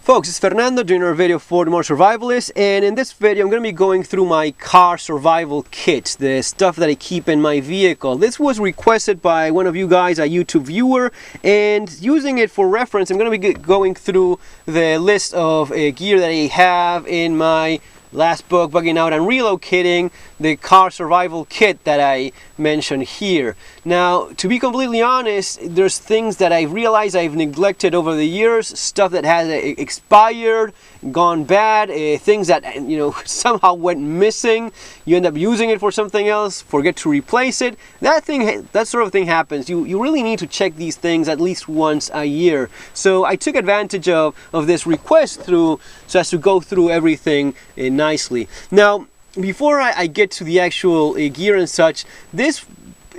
Folks, it's Fernando doing a video for The More Survivalist, and in this video I'm going to be going through my car survival kit, the stuff that I keep in my vehicle. This was requested by one of you guys, a YouTube viewer, and using it for reference, I'm going to be going through the list of gear that I have in my last book, Bugging Out and Relocating, the car survival kit that I mentioned here. Now, to be completely honest, there's things that I realized I've neglected over the years, stuff that has expired, gone bad, things that somehow went missing. You end up using it for something else, forget to replace it. That sort of thing happens. You really need to check these things at least once a year. So I took advantage of this request so as to go through everything nicely. Now, before I get to the actual gear and such, this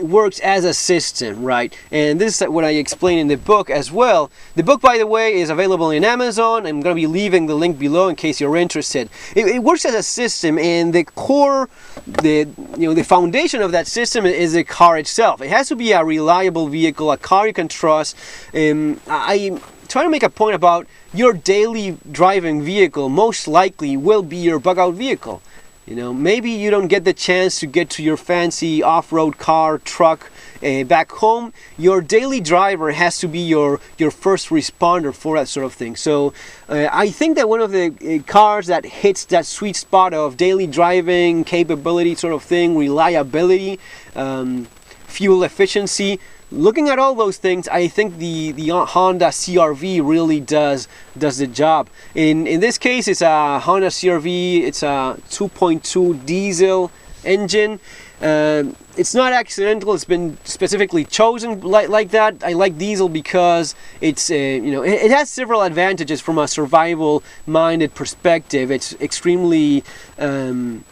works as a system, right? And this is what I explain in the book as well. The book, by the way, is available in Amazon. I'm going to be leaving the link below in case you're interested. It works as a system, and the core, the foundation of that system is the car itself. It has to be a reliable vehicle, a car you can trust. I try to make a point about your daily driving vehicle most likely will be your bug out vehicle. Maybe you don't get the chance to get to your fancy off-road car, truck back home. Your daily driver has to be your first responder for that sort of thing. So I think that one of the cars that hits that sweet spot of daily driving capability sort of thing, reliability, fuel efficiency, looking at all those things, I think the Honda CR-V really does the job. In this case, it's a Honda CR-V. It's a 2.2 diesel engine. It's not accidental. It's been specifically chosen like that. I like diesel because it's it has several advantages from a survival-minded perspective. It's extremely the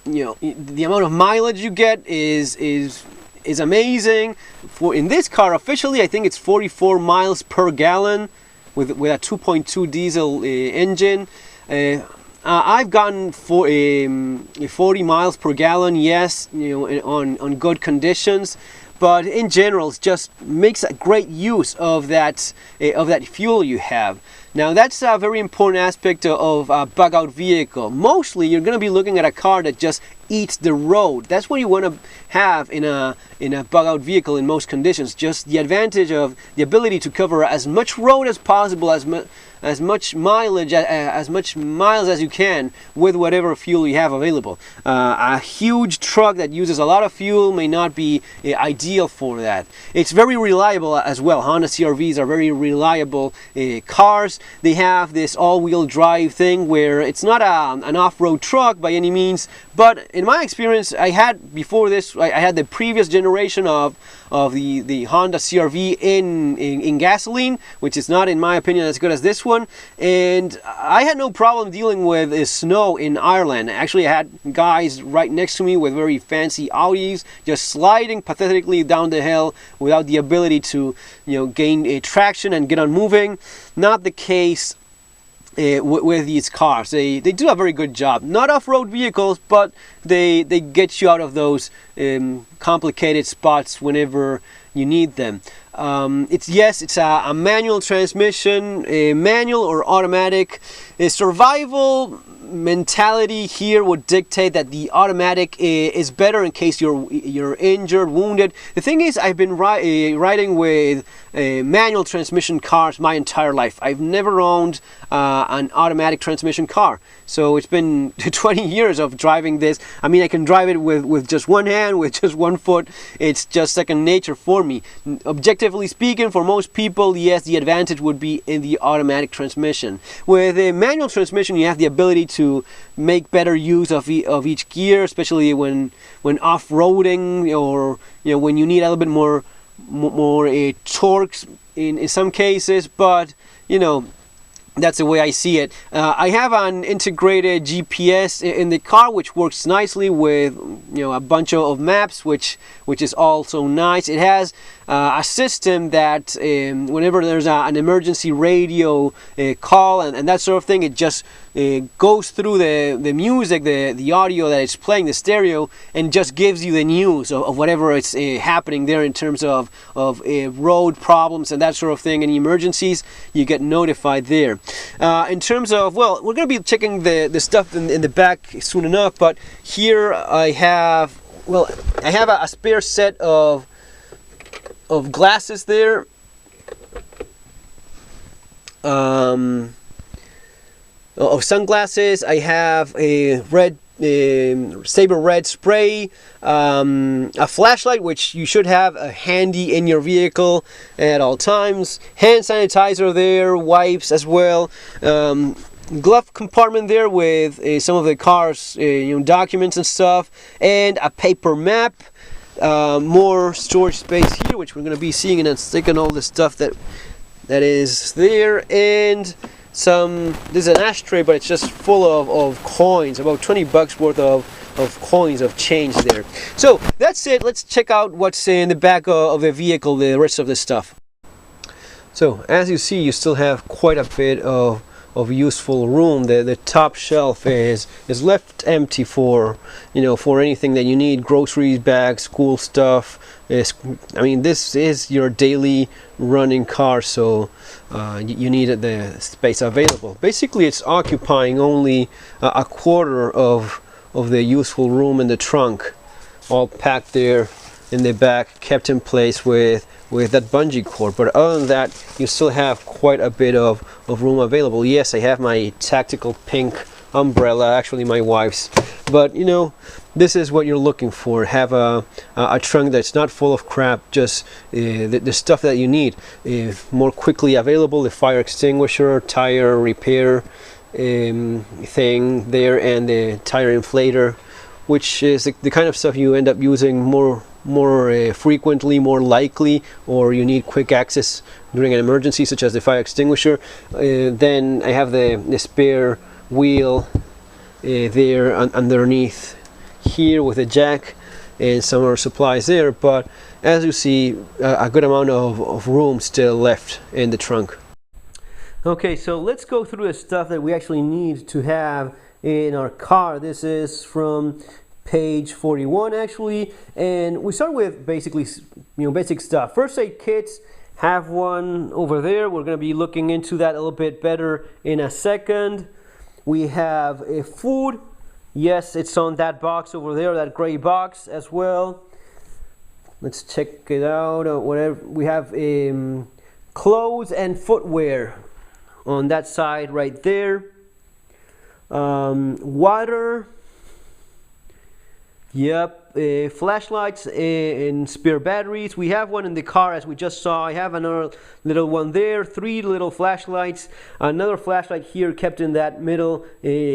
amount of mileage you get is amazing. In this car, officially, I think it's 44 miles per gallon with a 2.2 diesel engine. I've gotten 40 miles per gallon, yes, on good conditions. But in general, it just makes a great use of that fuel you have. Now, that's a very important aspect of a bug out vehicle. Mostly, you're going to be looking at a car that just eats the road. That's what you want to have in a bug out vehicle in most conditions. Just the advantage of the ability to cover as much road as possible, as much mileage, as much miles as you can with whatever fuel you have available. A huge truck that uses a lot of fuel may not be ideal for that. It's very reliable as well. Honda CR-Vs are very reliable cars. They have this all-wheel drive thing where it's not an off-road truck by any means, but in my experience, I had the previous generation of the Honda CR-V in gasoline, which is not, in my opinion, as good as this one. And I had no problem dealing with snow in Ireland. Actually, I had guys right next to me with very fancy Audis just sliding pathetically down the hill without the ability to gain traction and get on moving. Not the case with these cars. They do a very good job. Not off-road vehicles, but they get you out of those complicated spots whenever you need them. It's a manual transmission, manual or automatic. Survival mentality here would dictate that the automatic is better in case you're injured, wounded. The thing is, I've been riding with manual transmission cars my entire life. I've never owned an automatic transmission car. So it's been 20 years of driving this. I mean, I can drive it with just one hand, with just one foot. It's just second nature for me. Objectively speaking, for most people, yes, the advantage would be in the automatic transmission. With a manual transmission, you have the ability to make better use of each gear, especially when off-roading, or when you need a little bit more torque in some cases. But that's the way I see it. I have an integrated GPS in the car, which works nicely with a bunch of maps, which is also nice. It has a system that whenever there's an emergency radio call and that sort of thing, it just goes through the music, the audio that it's playing, the stereo, and just gives you the news of whatever is happening there in terms of road problems and that sort of thing. Any emergencies, you get notified there. In terms of, well, we're going to be checking the stuff in the back soon enough, but here I have, well, I have a spare set of glasses there. Of sunglasses. I have a red saber red spray, a flashlight, which you should have handy in your vehicle at all times, hand sanitizer there, wipes as well, glove compartment there with some of the car's documents and stuff, and a paper map. More storage space here, which we're going to be seeing, and then sticking all the stuff that is there, and there's an ashtray, but it's just full of coins, about 20 bucks worth of coins of change there. So that's it. Let's check out what's in the back of the vehicle, the rest of the stuff. So as you see, you still have quite a bit of useful room. The top shelf is left empty for anything that you need, groceries, bags, school stuff. I mean, this is your daily running car, so you need the space available. Basically, it's occupying only a quarter of the useful room in the trunk, all packed there in the back, kept in place with that bungee cord. But other than that, you still have quite a bit of room available. Yes, I have my tactical pink umbrella, actually my wife's, but this is what you're looking for. Have a trunk that's not full of crap, just the stuff that you need, more quickly available. The fire extinguisher, tire repair thing there, and the tire inflator, which is the kind of stuff you end up using more frequently, more likely, or you need quick access during an emergency, such as the fire extinguisher. Then I have the spare wheel there underneath here with a jack and some other supplies there. But as you see, a good amount of room still left in the trunk. Okay, so let's go through the stuff that we actually need to have in our car. This is from page 41 actually, and we start with basically basic stuff. First aid kits, have one over there. We're going to be looking into that a little bit better in a second. We have a food. Yes, it's on that box over there, that gray box as well. Let's check it out. Whatever we have, clothes and footwear on that side right there. Water. Yep. Flashlights and spare batteries. We have one in the car, as we just saw. I have another little one there, 3 little flashlights, another flashlight here kept in that middle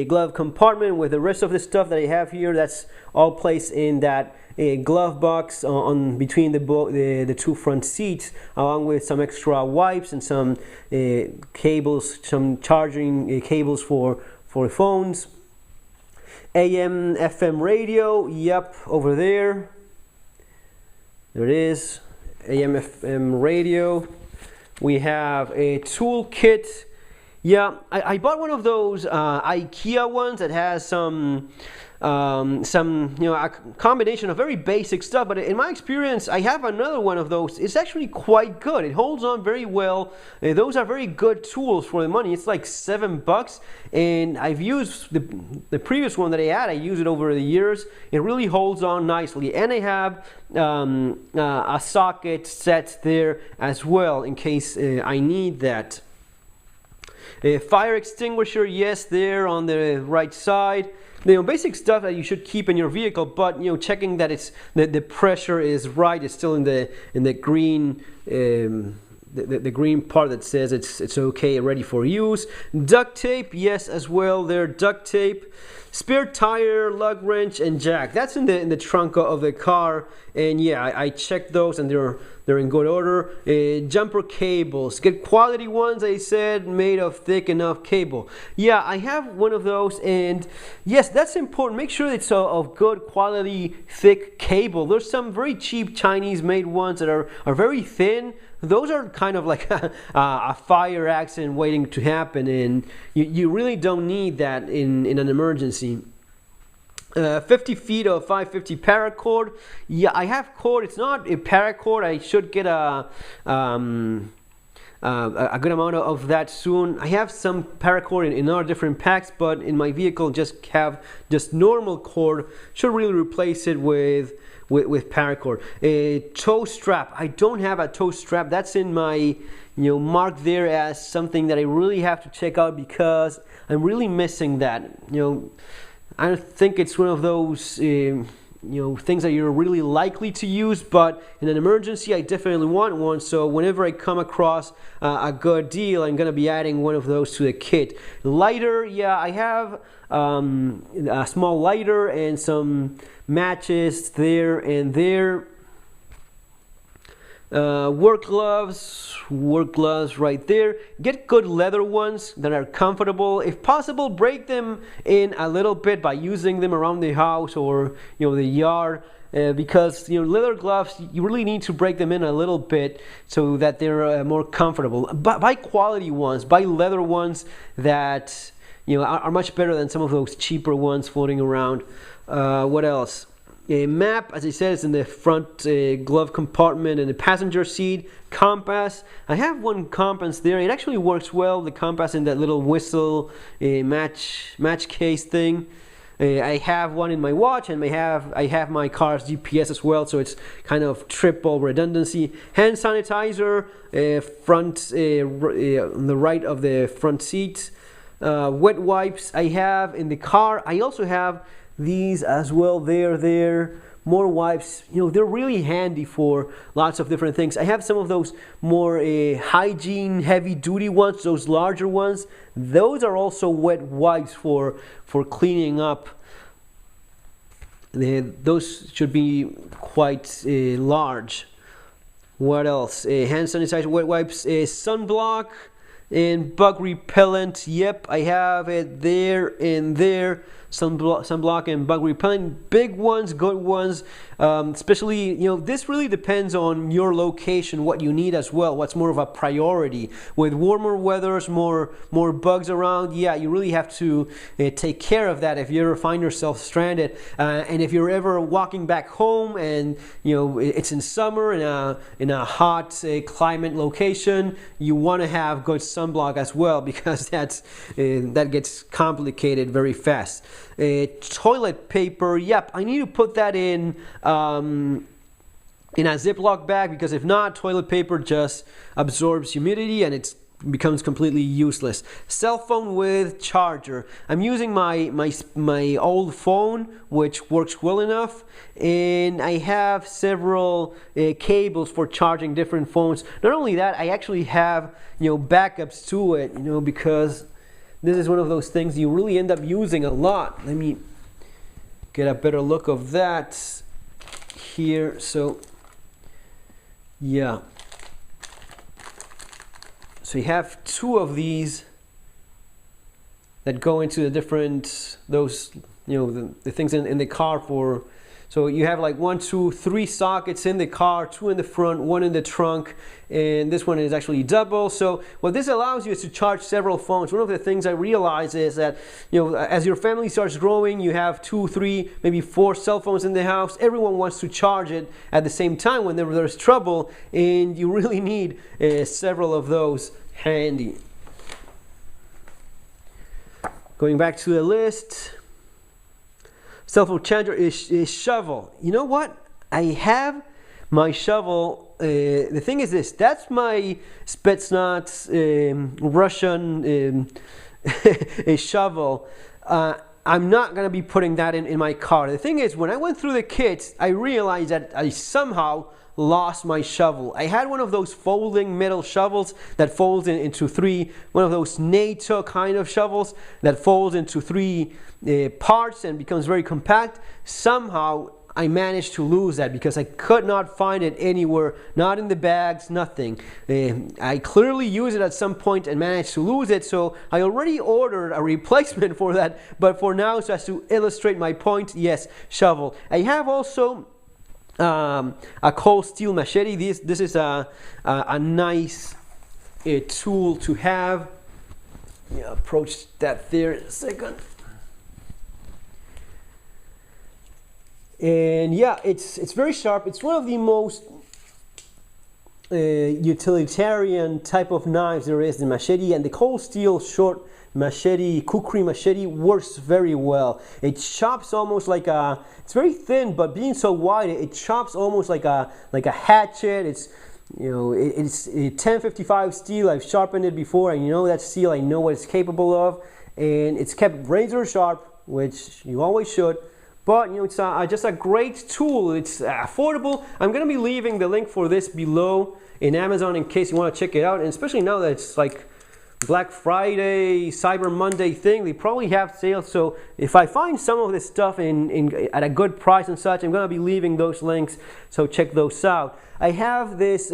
glove compartment with the rest of the stuff that I have here. That's all placed in that glove box on between the two front seats, along with some extra wipes and some cables, some charging cables for phones. AM, FM radio, yep, over there. There it is, AM, FM radio. We have a tool kit. Yeah, I bought one of those IKEA ones that has some a combination of very basic stuff, but in my experience I have another one of those. It's actually quite good. It holds on very well. Those are very good tools for the money. It's like $7, and I've used the previous one that I had. I used it over the years. It really holds on nicely, and I have a socket set there as well in case I need that. A fire extinguisher, yes, there on the right side. Basic stuff that you should keep in your vehicle, but checking that the pressure is right. It's still in the green the green part that says it's okay, ready for use. Duct tape, yes, as well. There, duct tape. Spare tire, lug wrench, and jack. That's in the trunk of the car, and yeah, I checked those, and they're in good order. Jumper cables, get quality ones. I said made of thick enough cable. Yeah, I have one of those, and yes, that's important. Make sure it's of good quality, thick cable. There's some very cheap Chinese-made ones that are very thin. Those are kind of like a fire accident waiting to happen, and you really don't need that in an emergency. 50 feet of 550 paracord. Yeah, I have cord. It's not a paracord. I should get a a good amount of that soon. I have some paracord in other different packs, but in my vehicle just have just normal cord. Should really replace it with paracord. A toe strap. I don't have a toe strap. That's in my marked there as something that I really have to check out because I'm really missing that. I don't think it's one of those things that you're really likely to use, but in an emergency I definitely want one. So whenever I come across a good deal, I'm gonna be adding one of those to the kit. Lighter, yeah, I have a small lighter and some matches there and there. Work gloves right there. Get good leather ones that are comfortable. If possible, break them in a little bit by using them around the house or the yard, because leather gloves, you really need to break them in a little bit so that they're more comfortable. But buy quality ones, buy leather ones that are much better than some of those cheaper ones floating around. What else? A map, as I said, is in the front glove compartment and the passenger seat. Compass, I have one compass there. It actually works well. The compass in that little whistle match case thing. I have one in my watch, and I have my car's GPS as well, so it's kind of triple redundancy. Hand sanitizer, front on the right of the front seat. Wet wipes I have in the car. I also have these as well. They're more wipes. They're really handy for lots of different things. I have some of those more hygiene heavy duty ones, those larger ones. Those are also wet wipes for cleaning up. Those should be quite large. What else? Hand sanitizer, wet wipes, sunblock, and bug repellent. Yep, I have it there and there. Sunblock and bug repellent, big ones, good ones. Especially, this really depends on your location, what you need as well, what's more of a priority. With warmer weathers, more bugs around, yeah, you really have to take care of that if you ever find yourself stranded. And if you're ever walking back home and it's in summer in a hot climate location, you want to have good sunblock as well, because that gets complicated very fast. Toilet paper, yep, I need to put that in a Ziploc bag, because if not, toilet paper just absorbs humidity and it becomes completely useless. Cell phone with charger. I'm using my old phone, which works well enough, and I have several cables for charging different phones. Not only that, I actually have backups to it, because this is one of those things you really end up using a lot. Let me get a better look of that here. So yeah, so you have two of these that go into the different the things in the car for. So you have like 1, 2, 3 sockets in the car, 2 in the front, 1 in the trunk, and this one is actually double. So what this allows you is to charge several phones. One of the things I realize is that as your family starts growing, you have 2, 3, maybe 4 cell phones in the house. Everyone wants to charge it at the same time whenever there's trouble, and you really need several of those handy. Going back to the list. Cell phone charger is shovel. You know what? I have my shovel. The thing is this. That's my Spetsnaz Russian shovel. I'm not going to be putting that in my car. The thing is, when I went through the kit, I realized that I somehow lost my shovel. I had one of those folding metal shovels that folds into 3, one of those NATO kind of shovels that folds into 3 parts and becomes very compact. Somehow I managed to lose that because I could not find it anywhere, not in the bags, nothing. I clearly used it at some point and managed to lose it, so I already ordered a replacement for that, but for now, so as to illustrate my point, yes, shovel. I have also a cold steel machete. This is a nice tool to have. Yeah, approach that there in a second. And yeah, it's very sharp. It's one of the most utilitarian type of knives there is, the machete, and the cold steel short machete, kukri machete, works very well. It chops almost like a, it's very thin, but being so wide, it chops almost like a hatchet. It's, you know, it's a 1055 steel. I've sharpened it before, and you know that steel, I know what it's capable of, and it's kept razor sharp, which you always should. But you know, it's just a great tool. It's affordable. I'm gonna be leaving the link for this below in Amazon in case you want to check it out, and especially now that it's like Black Friday, Cyber Monday thing, they probably have sales. So if I find some of this stuff at a good price and such, I'm gonna be leaving those links. So check those out. I have this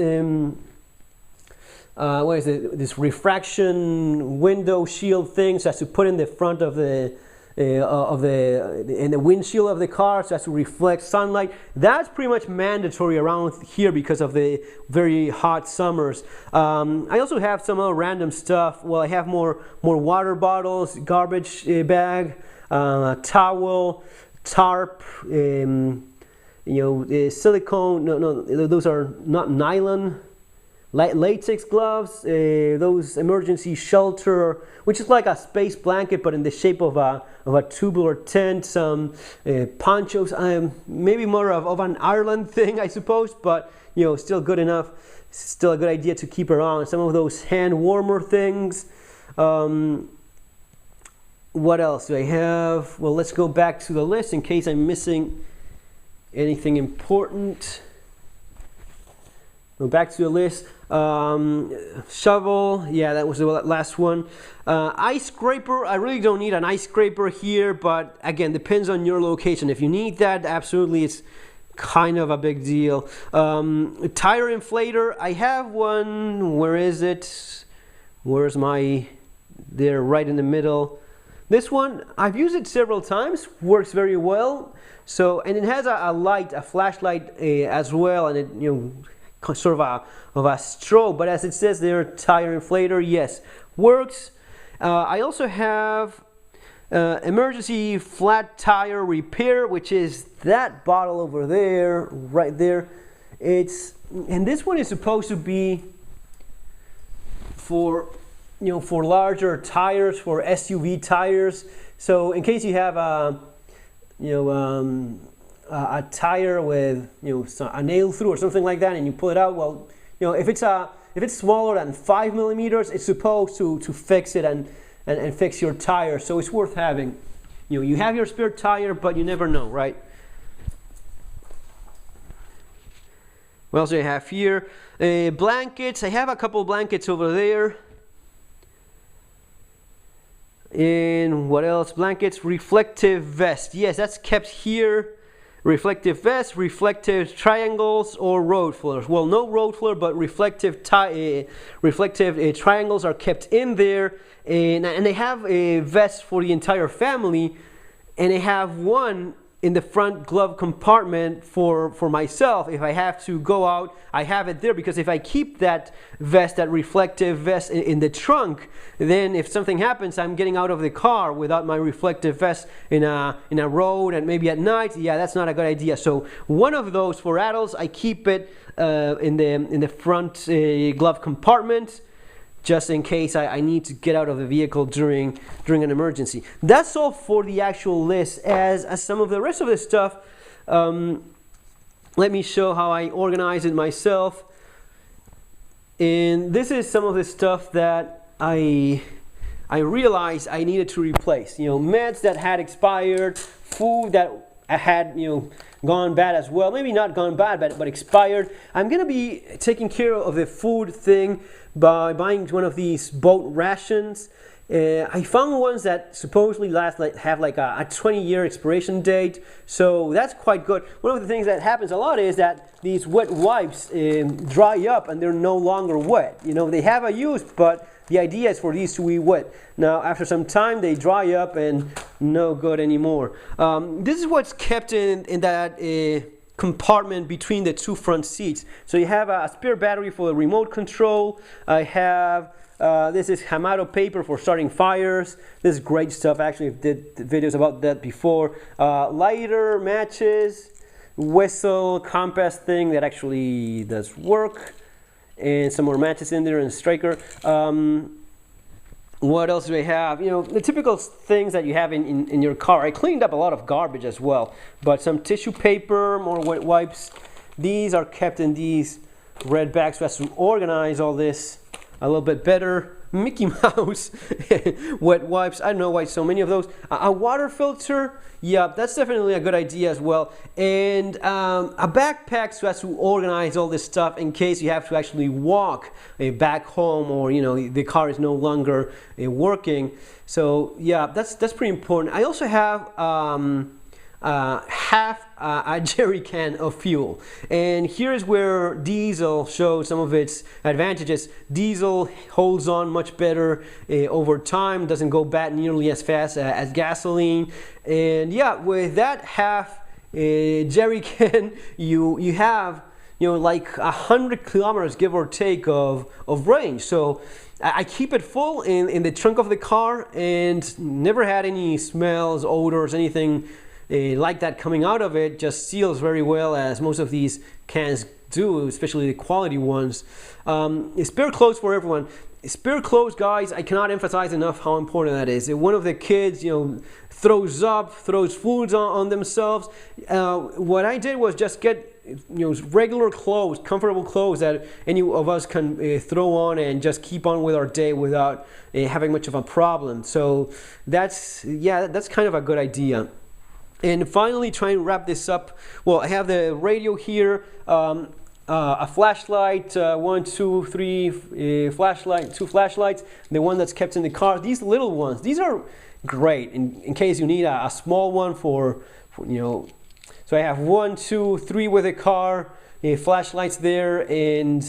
what is it? This refraction window shield thing, so as to put in the front of the in the windshield of the car, so as to reflect sunlight. That's pretty much mandatory around here because of the very hot summers. I also have some other random stuff. Well, I have more water bottles, garbage bag, towel, tarp, you know, silicone. No, those are not nylon. Latex gloves, those emergency shelter, which is like a space blanket but in the shape of a tubular tent, some ponchos, maybe more of an Ireland thing, I suppose, but you know, still good enough, still a good idea to keep around. Some of those hand warmer things. What else do I have? Well, let's go back to the list in case I'm missing anything important. Go back to the list. Shovel, yeah, that was the last one. Ice scraper, I really don't need an ice scraper here, but again, depends on your location. If you need that, absolutely, it's kind of a big deal. Tire inflator, I have one. Where is it? Where's my, there, right in the middle. This one, I've used it several times, works very well. So, and it has a light, a flashlight as well, and it, you know, sort of a strobe, but as it says there, tire inflator, yes, works. I also have emergency flat tire repair, which is that bottle over there, right there. And this one is supposed to be for, you know, for larger tires, for SUV tires. So in case you have a tire with, you know, a nail through or something like that, and you pull it out, well, you know, if it's smaller than 5 millimeters, it's supposed to fix it and fix your tire. So it's worth having. You know, you have your spare tire, but you never know, right? What else do I have here? Blankets. I have a couple blankets over there. And what else? Blankets. Reflective vest. Yes, that's kept here. Reflective vest, reflective triangles, or road flares. Well, no road flare, but reflective triangles are kept in there, and they have a vest for the entire family, and they have one in the front glove compartment for myself. If I have to go out, I have it there, because if I keep that vest, that reflective vest in the trunk, then if something happens, I'm getting out of the car without my reflective vest in a road and maybe at night. Yeah, that's not a good idea. So one of those for adults, I keep it in the front glove compartment, just in case I need to get out of the vehicle during an emergency. That's all for the actual list. As some of the rest of the stuff, let me show how I organize it myself. And this is some of the stuff that I realized I needed to replace. You know, meds that had expired, food that had, you know, gone bad as well. Maybe not gone bad, but expired. I'm gonna be taking care of the food thing by buying one of these boat rations. I found ones that supposedly have like a 20-year expiration date, so that's quite good. One of the things that happens a lot is that these wet wipes dry up and they're no longer wet. You know, they have a use, but the idea is for these to be wet. Now, after some time, they dry up and no good anymore. This is what's kept in that compartment between the two front seats. So you have a spare battery for the remote control. I have this is Hamato paper for starting fires. This is great stuff. Actually, I did videos about that before. Lighter, matches, whistle, compass thing that actually does work. and some more matches in there and a striker. What else do I have? You know, the typical things that you have in your car. I cleaned up a lot of garbage as well, but some tissue paper, more wet wipes. These are kept in these red bags so as to organize all this a little bit better. Mickey Mouse wet wipes. I don't know why so many of those. A water filter. Yeah, that's definitely a good idea as well. And a backpack so as to organize all this stuff in case you have to actually walk back home, or you know the car is no longer working. So yeah, that's pretty important. I also have half a jerry can of fuel, and here's where diesel shows some of its advantages. Diesel holds on much better over time, doesn't go bad nearly as fast as gasoline, and yeah, with that half jerry can, you have, you know, like 100 kilometers give or take of range. So I keep it full in the trunk of the car and never had any smells, odors, anything like that coming out of it. Just seals very well, as most of these cans do, especially the quality ones. Spare clothes for everyone. Spare clothes, guys, I cannot emphasize enough how important that is. If one of the kids, you know, throws foods on themselves, what I did was just get, you know, regular clothes, comfortable clothes that any of us can throw on and just keep on with our day without having much of a problem. So that's kind of a good idea. And finally, trying to wrap this up. Well, I have the radio here, a flashlight, two flashlights, the one that's kept in the car. These little ones, these are great in case you need a small one for, you know. So I have 1, 2, 3 with the car, flashlights there, and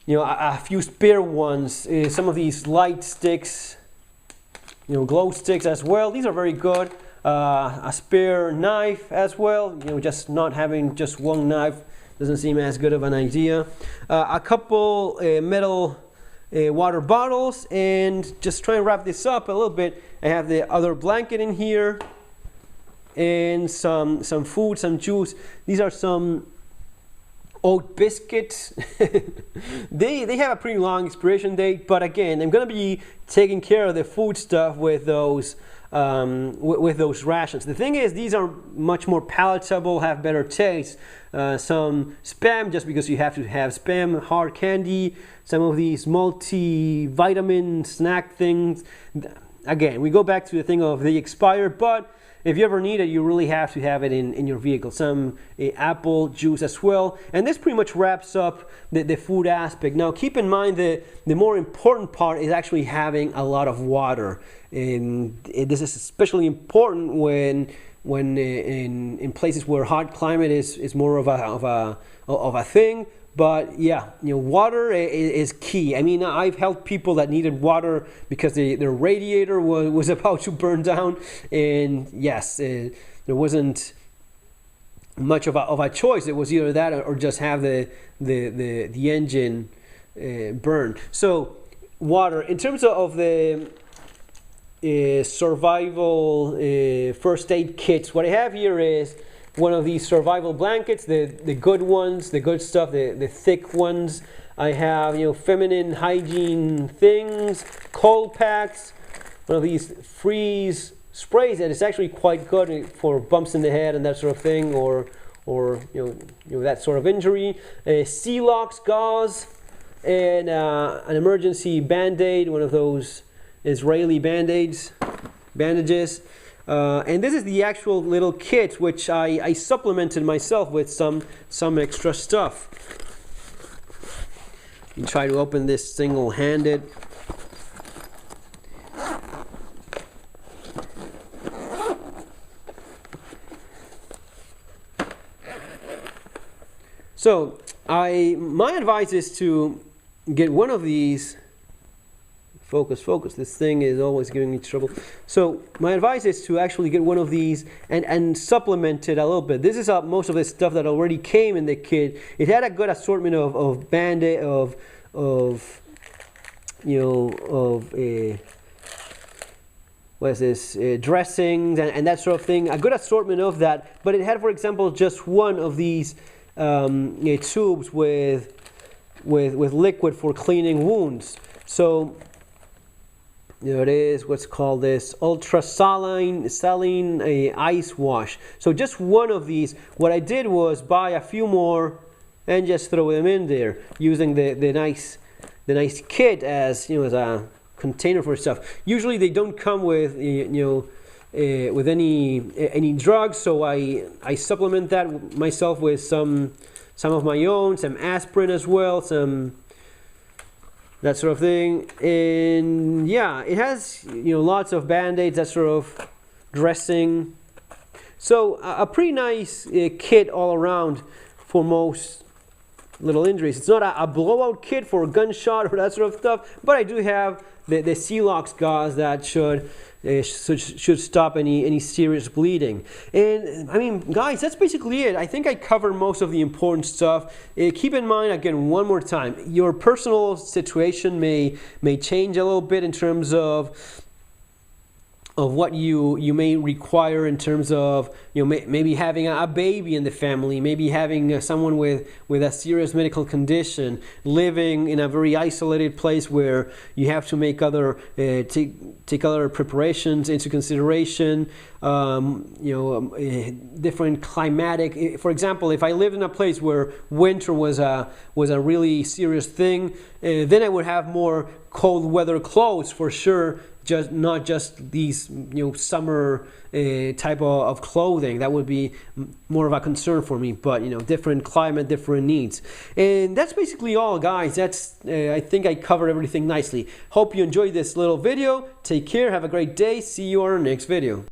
you know, a few spare ones. Some of these light sticks, you know, glow sticks as well. These are very good. A spare knife as well. You know, just not having just one knife doesn't seem as good of an idea. A couple metal water bottles, and just try and wrap this up a little bit. I have the other blanket in here, and some food, some juice. These are some oat biscuits. they have a pretty long expiration date, but again, I'm gonna be taking care of the food stuff with those rations. The thing is, these are much more palatable, have better taste. Some Spam, just because you have to have Spam, hard candy, some of these multi-vitamin snack things. Again, we go back to the thing of the expired, but if you ever need it, you really have to have it in your vehicle. Some apple juice as well. And this pretty much wraps up the food aspect. Now, keep in mind that the more important part is actually having a lot of water. And this is especially important when in places where hot climate is more of a thing. But yeah, you know, water is key. I mean, I've helped people that needed water because their radiator was about to burn down, and yes, there wasn't much of a choice. It was either that or just have the engine burn. So water. In terms of the survival first aid kits, what I have here is one of these survival blankets, the good ones, the good stuff, the thick ones. I have, you know, feminine hygiene things, cold packs, one of these freeze sprays that is actually quite good for bumps in the head and that sort of thing, or you know that sort of injury. Celox gauze, and an emergency band-aid, one of those Israeli bandages. And this is the actual little kit, which I supplemented myself with some extra stuff. You try to open this single-handed. So my advice is to get one of these. Focus. This thing is always giving me trouble. So my advice is to actually get one of these and supplement it a little bit. This is most of the stuff that already came in the kit. It had a good assortment of band-aid, dressings and that sort of thing. A good assortment of that. But it had, for example, just one of these tubes with with liquid for cleaning wounds. So there it is. What's called this ultra saline ice wash. So just one of these. What I did was buy a few more and just throw them in there using the nice kit as as a container for stuff. Usually they don't come with with any drugs, so I supplement that myself with some of my own, some aspirin as well, some that sort of thing. And yeah, it has lots of band-aids, that sort of dressing. So a pretty nice kit all around for most little injuries. It's not a blowout kit for a gunshot or that sort of stuff, but I do have the Celox gauze that should stop any serious bleeding. And I mean, guys, that's basically it. I think I covered most of the important stuff. Keep in mind, again, one more time, your personal situation may change a little bit in terms of what you may require in terms of maybe having a baby in the family, maybe having someone with a serious medical condition, living in a very isolated place where you have to make other take other preparations into consideration. Different climatic. For example, if I lived in a place where winter was a really serious thing, then I would have more cold weather clothes for sure. Not just these summer type of clothing. That would be more of a concern for me, but different climate, different needs. And that's basically all, guys. That's I think I covered everything nicely. Hope you enjoyed this little video. Take care, have a great day, see you on our next video.